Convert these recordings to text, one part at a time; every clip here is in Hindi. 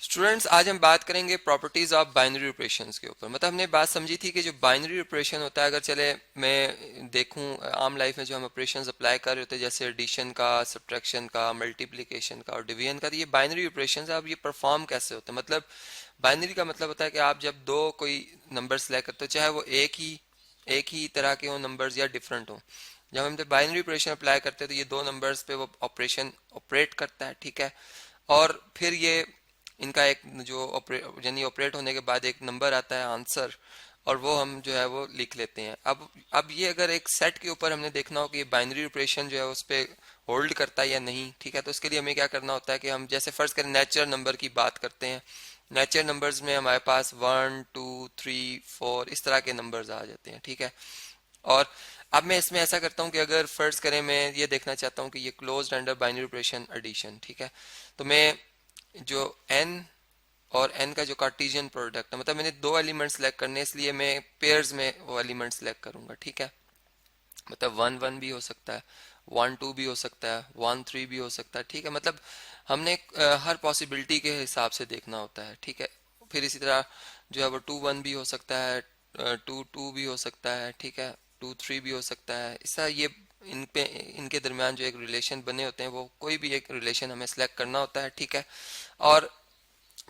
स्टूडेंट्स, आज हम बात करेंगे प्रॉपर्टीज ऑफ बाइनरी ऑपरेशंस के ऊपर। मतलब हमने बात समझी थी कि जो बाइनरी ऑपरेशन होता है, अगर चले मैं देखूं आम लाइफ में जो हम ऑपरेशंस अप्लाई कर रहे होते हैं, जैसे एडिशन का, सब्ट्रैक्शन का, मल्टीप्लिकेशन का और डिवीजन का, तो ये बाइनरी ऑपरेशंस अब ये परफॉर्म कैसे होते हैं। मतलब बाइनरी का मतलब होता है कि आप जब दो कोई नंबर सेलेक्ट करते हो, चाहे वो एक ही तरह के हो नंबर्स या डिफरेंट हो, जब हम बाइनरी ऑपरेशन अप्लाई करते हैं तो ये दो नंबर्स पे वो ऑपरेशन ऑपरेट करता है, ठीक है। और फिर ये इनका एक जो यानी ऑपरेट होने के बाद एक नंबर आता है आंसर, और वो हम जो है वो लिख लेते हैं। अब ये अगर एक सेट के ऊपर हमने देखना हो कि बाइनरी ऑपरेशन जो है उस पर होल्ड करता है या नहीं, ठीक है, तो उसके लिए हमें क्या करना होता है कि हम जैसे फर्ज करें नेचुरल नंबर की बात करते हैं। नेचुरल नंबर्स में हमारे पास 1 2 3 4 इस तरह के नंबर्स आ जाते हैं, ठीक है। और अब मैं इसमें ऐसा करता हूँ कि अगर फर्ज करें मैं ये देखना चाहता हूँ कि ये closed under binary operation addition, ठीक है, तो मैं जो n और n का जो कार्टेशियन प्रोडक्ट है, मतलब मैंने दो एलिमेंट सेलेक्ट करने हैं, इसलिए मैं पेयर्स में वो एलिमेंट सेलेक्ट करूंगा, ठीक है। मतलब 1 1 भी हो सकता है, 1 2 भी हो सकता है, 1 3 भी हो सकता है, ठीक है। मतलब हमने हर पॉसिबिलिटी के हिसाब से देखना होता है, ठीक है। फिर इसी तरह जो है वो 2 1 भी हो सकता है, 2 2 भी हो सकता है, ठीक है, 2 3 भी हो सकता है। इसका ये इन पे इनके दरमियान जो एक रिलेशन बने होते हैं, वो कोई भी एक रिलेशन हमें सेलेक्ट करना होता है, ठीक है। और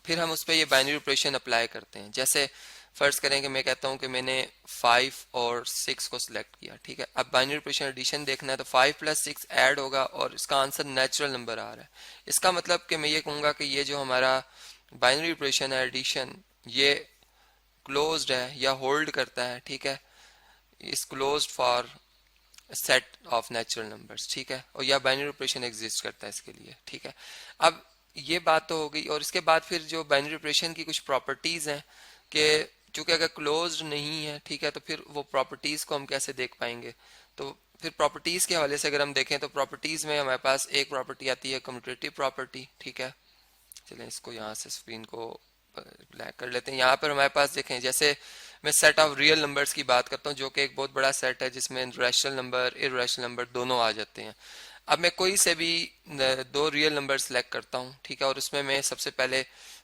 फिर हम उस पर ये बाइनरी ऑपरेशन अप्लाई करते हैं। जैसे फर्ज करें कि मैं कहता हूं कि मैंने 5 और 6 को सिलेक्ट किया, ठीक है। अब बाइनरी ऑपरेशन एडिशन देखना है तो 5 + 6 ऐड होगा और इसका आंसर नेचुरल नंबर आ रहा है। इसका मतलब कि मैं ये कहूंगा कि ये जो हमारा बाइनरी ऑपरेशन है एडिशन, ये क्लोज्ड है या होल्ड करता है, ठीक है, is closed for set of natural numbers, ठीक है, और या बाइनरी ऑपरेशन एग्जिस्ट करता है इसके लिए, ठीक है। अब ये बात तो हो गई, और इसके बाद फिर जो बाइनरी ऑपरेशन की कुछ प्रॉपर्टीज हैं कि चूंकि अगर क्लोज्ड नहीं है, ठीक है, तो फिर वो प्रॉपर्टीज को हम कैसे देख पाएंगे। तो फिर प्रॉपर्टीज के हवाले से अगर हम देखें तो प्रॉपर्टीज में हमारे पास एक प्रॉपर्टी आती है कम्यूटेटिव प्रॉपर्टी, ठीक है। चलें इसको यहाँ से स्क्रीन को ब्लैक कर लेते हैं। यहाँ पर हमारे पास देखें, जैसे मैं सेट ऑफ रियल नंबर्स की बात करता हूँ, जो कि एक बहुत बड़ा सेट है जिसमें रैशनल नंबर इररेशनल नंबर दोनों आ जाते हैं। अब मैं कोई से भी दो रियल नंबर सेलेक्ट करता हूँ, ठीक है, और उसमें मैं सबसे पहले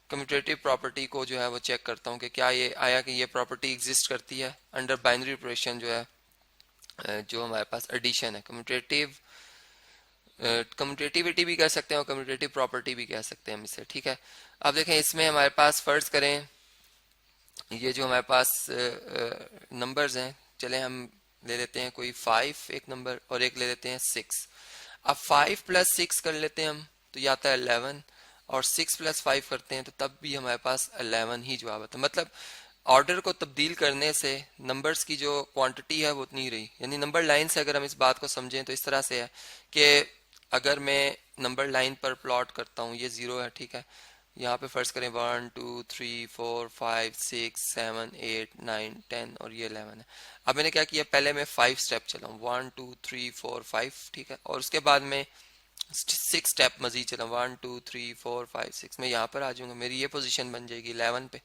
कम्यूटेटिव प्रॉपर्टी को जो है वो चेक करता हूँ कि क्या ये आया कि ये प्रॉपर्टी एग्जिस्ट करती है अंडर बाइनरी ऑपरेशन जो है, जो हमारे पास एडिशन है। कम्यूटेटिविटी भी कह सकते हैं और कम्यूटेटिव प्रॉपर्टी भी कह सकते हैं हम इसे, ठीक है। अब देखें इसमें हमारे पास फर्ज करें ये जो हमारे पास नंबर्स हैं, चले हम ले लेते हैं कोई 5 एक नंबर और एक ले लेते हैं 6। अब 5 + 6 कर लेते हैं हम तो ये आता है 11, और 6 + 5 करते हैं तो तब भी हमारे पास 11 ही जवाब आता है। मतलब ऑर्डर को तब्दील करने से नंबर्स की जो क्वांटिटी है वो उतनी रही। यानी नंबर लाइन से अगर हम इस बात को समझें तो इस तरह से है कि अगर मैं नंबर लाइन पर प्लॉट करता हूँ, ये 0 है, ठीक है, यहाँ पे फर्ज करें 1 2 3 4 5 6 7 8 9 10 और ये 11 है। अब मैंने क्या किया, पहले मैं 5 स्टेप चला, 1 2 3 4 5, ठीक है, और उसके बाद में 6 स्टेप मजीद चला, 1 2 3 4 5 6, मैं यहाँ पर आ जाऊंगा, मेरी ये पोजीशन बन जाएगी 11 पे,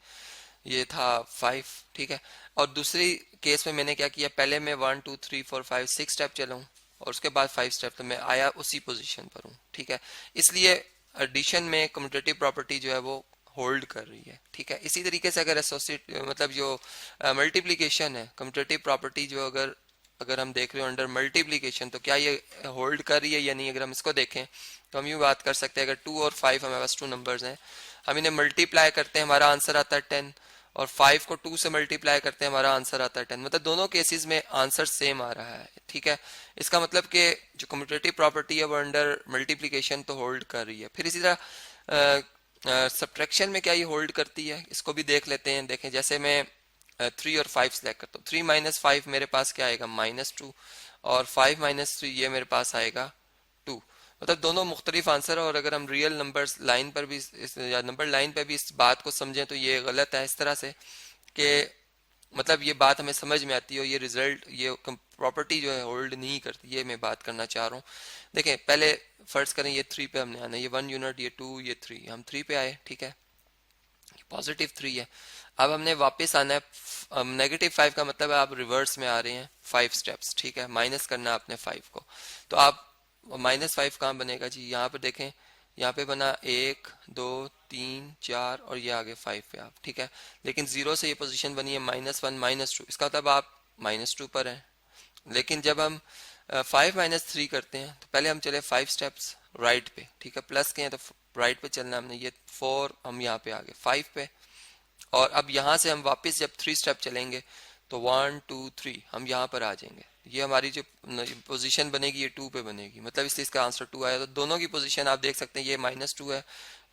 ये था 5, ठीक है। और दूसरी केस में मैंने क्या किया, पहले मैं 1 2 3 4 5 6 स्टेप चला हूँ और उसके बाद 5 स्टेप, तो मैं आया उसी पोजीशन पर हूँ, ठीक है। इसलिए एडिशन में कम्यूटेटिव प्रॉपर्टी जो है वो होल्ड कर रही है, ठीक है। इसी तरीके से अगर एसोसिएट मतलब जो मल्टीप्लिकेशन है, कम्यूटेटिव प्रॉपर्टी जो अगर अगर हम देख रहे हो अंडर मल्टीप्लिकेशन, तो क्या ये होल्ड कर रही है या नहीं। अगर हम इसको देखें तो हम यूँ बात कर सकते हैं, अगर 2 और 5 हमारे पास 2 नंबर्स हैं, हम इन्हें मल्टीप्लाई करते हैं, हमारा आंसर आता है 10, और 5 को 2 से मल्टीप्लाई करते हैं, हमारा आंसर आता है 10। मतलब दोनों केसेस में आंसर सेम आ रहा है, ठीक है। इसका मतलब कि जो कम्यूटेटिव प्रॉपर्टी है वो अंडर मल्टीप्लिकेशन तो होल्ड कर रही है। फिर इसी तरह सब्ट्रैक्शन में क्या ये होल्ड करती है, इसको भी देख लेते हैं। देखें जैसे मैं 3 और 5 सेलेक्ट करता हूँ, 3 - 5 मेरे पास क्या आएगा, -2, और 5 - 3 ये मेरे पास आएगा 2। मतलब दोनों मुख्तलिफ आंसर है। और अगर हम रियल नंबर्स लाइन पर भी या नंबर लाइन पर भी इस बात को समझें तो ये गलत है, इस तरह से कि मतलब ये बात हमें समझ में आती है और ये रिजल्ट ये प्रॉपर्टी जो है होल्ड नहीं करती, ये मैं बात करना चाह रहा हूँ। देखें पहले फर्ज करें ये 3 पे हमने आना है, ये 1 यूनिट, ये 2, ये 3, हम 3 पे आए, ठीक है, +3 है। अब हमने वापस आना है -5 का मतलब है आप रिवर्स में आ रहे हैं 5 स्टेप्स, ठीक है, माइनस करना है आपने 5 को। तो आप -5 कहाँ बनेगा जी, यहाँ पर देखें यहाँ पे बना 1 2 3 4 और ये आगे 5 पे आप, ठीक है। लेकिन 0 से ये पोजीशन बनी है -1 -2, इसका मतलब आप -2 पर हैं। लेकिन जब हम 5 - 3 करते हैं तो पहले हम चले 5 स्टेप्स राइट पे, ठीक है। प्लस के हैं तो राइट पे चलना हमने, ये 4, हम यहाँ पे आ गए 5 पे। और अब यहाँ से हम वापस जब 3 स्टेप चलेंगे तो 1 2 3 हम यहाँ पर आ जाएंगे। ये हमारी जो पोजीशन बनेगी ये 2 पे बनेगी, मतलब इसलिए इसका आंसर 2 आया। तो दोनों की पोजीशन आप देख सकते हैं, ये -2 है,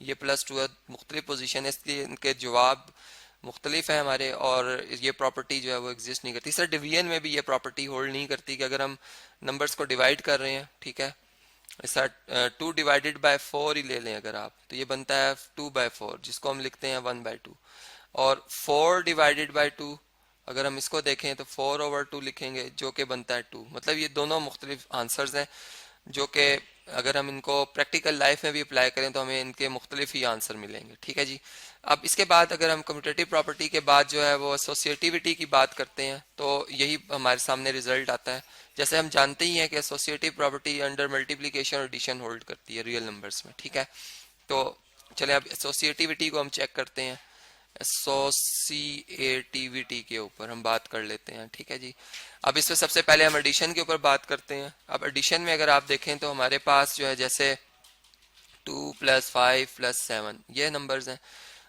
ये +2 है, मुख्तलिफ पोजीशन है, इसलिए इनके जवाब मुख्तलिफ है हमारे। और ये प्रॉपर्टी जो है वो एग्जिस्ट नहीं करती। सर डिवीजन में भी ये प्रॉपर्टी होल्ड नहीं करती कि अगर हम नंबर्स को डिवाइड कर रहे हैं, ठीक है, ऐसा 2/4 ही ले लें अगर आप, तो ये बनता है 2/4, जिसको हम लिखते हैं 1/2। और 4/2, अगर हम इसको देखें तो 4/2 लिखेंगे, जो कि बनता है 2। मतलब ये दोनों मुख्तलिफ आंसर्स हैं, जो कि अगर हम इनको प्रैक्टिकल लाइफ में भी अप्लाई करें तो हमें इनके मुख्तलिफ ही आंसर मिलेंगे, ठीक है जी। अब इसके बाद अगर हम कम्यूटेटिव प्रॉपर्टी के बाद जो है वो एसोसिएटिविटी की बात करते हैं तो यही हमारे सामने रिजल्ट आता है। जैसे हम जानते ही हैं कि एसोसिएटिव प्रॉपर्टी अंडर मल्टीप्लिकेशन और एडिशन होल्ड करती है रियल नंबर्स में, ठीक है। तो चले अब एसोसिएटिविटी को हम चेक करते हैं। एसोसिएटिविटी के ऊपर हम बात कर लेते हैं, ठीक है जी। अब इसमें सबसे पहले हम एडिशन के ऊपर बात करते हैं। अब एडिशन में अगर आप देखें तो हमारे पास जो है जैसे 2 + 5 + 7 ये नंबर्स हैं,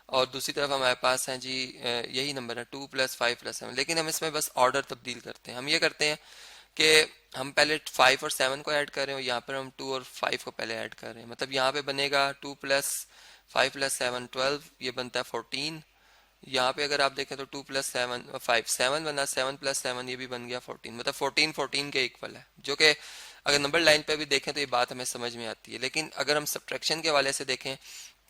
और दूसरी तरफ हमारे पास हैं जी यही नंबर है 2 + 5 + 7। लेकिन हम इसमें बस ऑर्डर तब्दील करते हैं। हम ये करते हैं कि हम पहले 5 और 7 को ऐड कर रहे हैं और यहाँ पर हम 2 और 5 को पहले ऐड कर रहे हैं। मतलब यहाँ पे बनेगा 2 + 5 + 7 12, ये बनता है 14। यहाँ पे अगर आप देखें तो 2 + 7 5 7 बना, 7 + 7 ये भी बन गया 14। मतलब 14 14 के इक्वल है, जो कि अगर नंबर लाइन पे भी देखें तो ये बात हमें समझ में आती है। लेकिन अगर हम सब्ट्रैक्शन के हवाले से देखें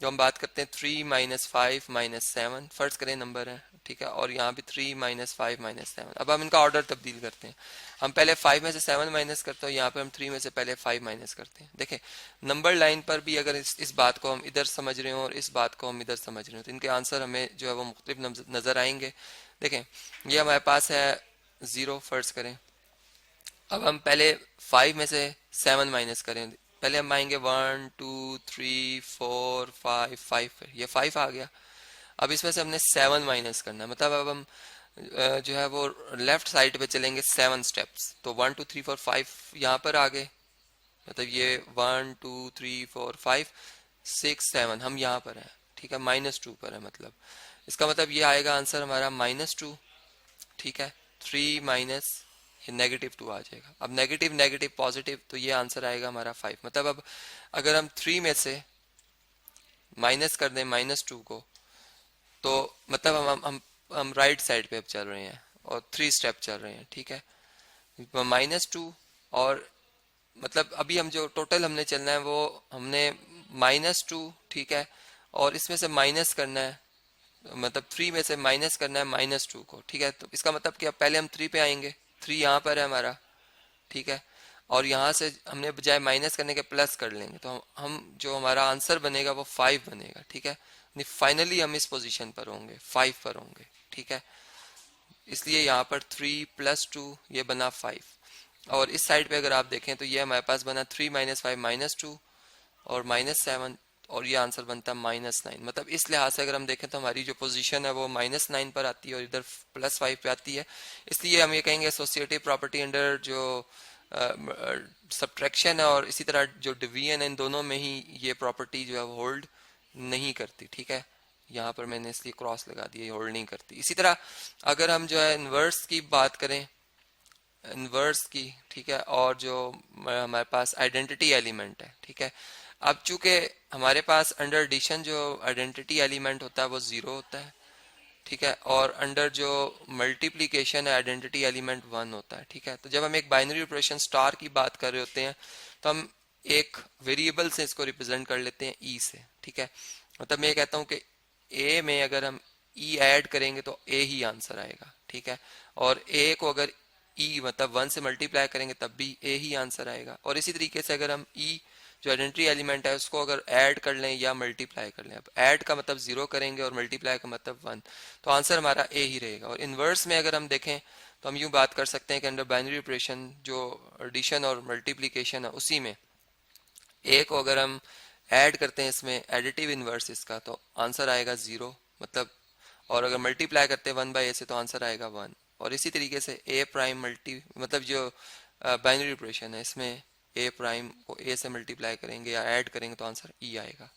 जो हम बात करते हैं 3 - 5 - 7 फर्ज करें नंबर है, ठीक है, और यहाँ भी 3 - 5 - 7। अब हम इनका ऑर्डर तब्दील करते हैं। हम पहले 5 में से 7 माइनस करते हैं, यहाँ पे हम 3 में से पहले 5 माइनस करते हैं। देखें नंबर लाइन पर भी अगर इस बात को हम इधर समझ रहे हो और इस बात को हम इधर समझ रहे हो तो इनके आंसर हमें जो है वो मुख्तलिफ नजर आएंगे। देखें ये हमारे पास है 0 फर्ज करें। अब हम पहले 5 में से 7 माइनस करें, पहले हम आएंगे 1 2 3 4 5 5 पर, ये 5 आ गया। अब इसमें से हमने 7 माइनस करना है, मतलब अब हम जो है वो लेफ्ट साइड पे चलेंगे 7 स्टेप्स। तो 1 2 3 4 5 यहाँ पर आ गए, मतलब ये 1 2 3 4 5 6 7 हम यहाँ पर हैं, ठीक है, -2 पर है। मतलब इसका मतलब ये आएगा आंसर हमारा -2, ठीक है। 3 माइनस ये -2 आ जाएगा। अब नेगेटिव नेगेटिव पॉजिटिव, तो ये आंसर आएगा हमारा 5। मतलब अब अगर हम 3 में से माइनस कर दें -2 को, तो मतलब हम राइट साइड पे अब चल रहे हैं और 3 स्टेप चल रहे हैं, ठीक है। -2 और मतलब अभी हम जो टोटल हमने चलना है वो हमने -2, ठीक है, और इसमें से माइनस करना है, मतलब 3 में से माइनस करना है -2 को, ठीक है। तो इसका मतलब कि अब पहले हम 3 पे आएंगे, 3 यहाँ पर है हमारा, ठीक है, और यहाँ से हमने बजाय माइनस करने के प्लस कर लेंगे, तो हम जो हमारा आंसर बनेगा वो 5 बनेगा, ठीक है। फाइनली हम इस पोजीशन पर होंगे, 5 पर होंगे, ठीक है। इसलिए यहाँ पर 3 + 2 ये बना 5। और इस साइड पे अगर आप देखें तो ये हमारे पास बना 3 - 5 - 2 और -7, और ये आंसर बनता है -9। मतलब इस लिहाज से अगर हम देखें तो हमारी जो पोजीशन है वो -9 पर आती है और इधर +5 पे आती है। इसलिए हम ये कहेंगे एसोसिएटिव प्रॉपर्टी अंडर जो सब्ट्रैक्शन है और इसी तरह जो डिवीजन है, इन दोनों में ही ये प्रॉपर्टी जो है वो होल्ड नहीं करती, ठीक है। यहाँ पर मैंने इसलिए क्रॉस लगा दिया, होल्ड नहीं करती। इसी तरह अगर हम जो है इन्वर्स की बात करें, इन्वर्स की, ठीक है, और जो हमारे पास आइडेंटिटी एलिमेंट है, ठीक है। अब चूंकि हमारे पास अंडर एडिशन जो आइडेंटिटी एलिमेंट होता है वो 0 होता है, ठीक है, और अंडर जो मल्टीप्लिकेशन है आइडेंटिटी एलिमेंट 1 होता है, ठीक है। तो जब हम एक बाइनरी ऑपरेशन स्टार की बात कर रहे होते हैं तो हम एक वेरिएबल से इसको रिप्रेजेंट कर लेते हैं ई से, ठीक है। मतलब मैं ये कहता हूँ कि ए में अगर हम ई ऐड करेंगे तो ए ही आंसर आएगा, ठीक है, और ए को अगर ई मतलब 1 से मल्टीप्लाई करेंगे तब भी ए ही आंसर आएगा। और इसी तरीके से अगर हम ई जो आइडेंटिटी एलिमेंट है उसको अगर ऐड कर लें या मल्टीप्लाई कर लें, अब ऐड का मतलब 0 करेंगे और मल्टीप्लाई का मतलब 1, तो आंसर हमारा ए ही रहेगा। और इनवर्स में अगर हम देखें तो हम यूं बात कर सकते हैं कि अंडर बाइनरी ऑपरेशन जो एडिशन और मल्टीप्लिकेशन है उसी में ए को अगर हम ऐड करते हैं इसमें एडिटिव इनवर्स इसका, तो आंसर आएगा 0, मतलब। और अगर मल्टीप्लाई करते हैं 1/a से तो आंसर आएगा 1। और इसी तरीके से ए प्राइम मल्टी मतलब जो बाइनरी ऑपरेशन है इसमें ए प्राइम को ए से मल्टीप्लाई करेंगे या ऐड करेंगे तो आंसर ई आएगा।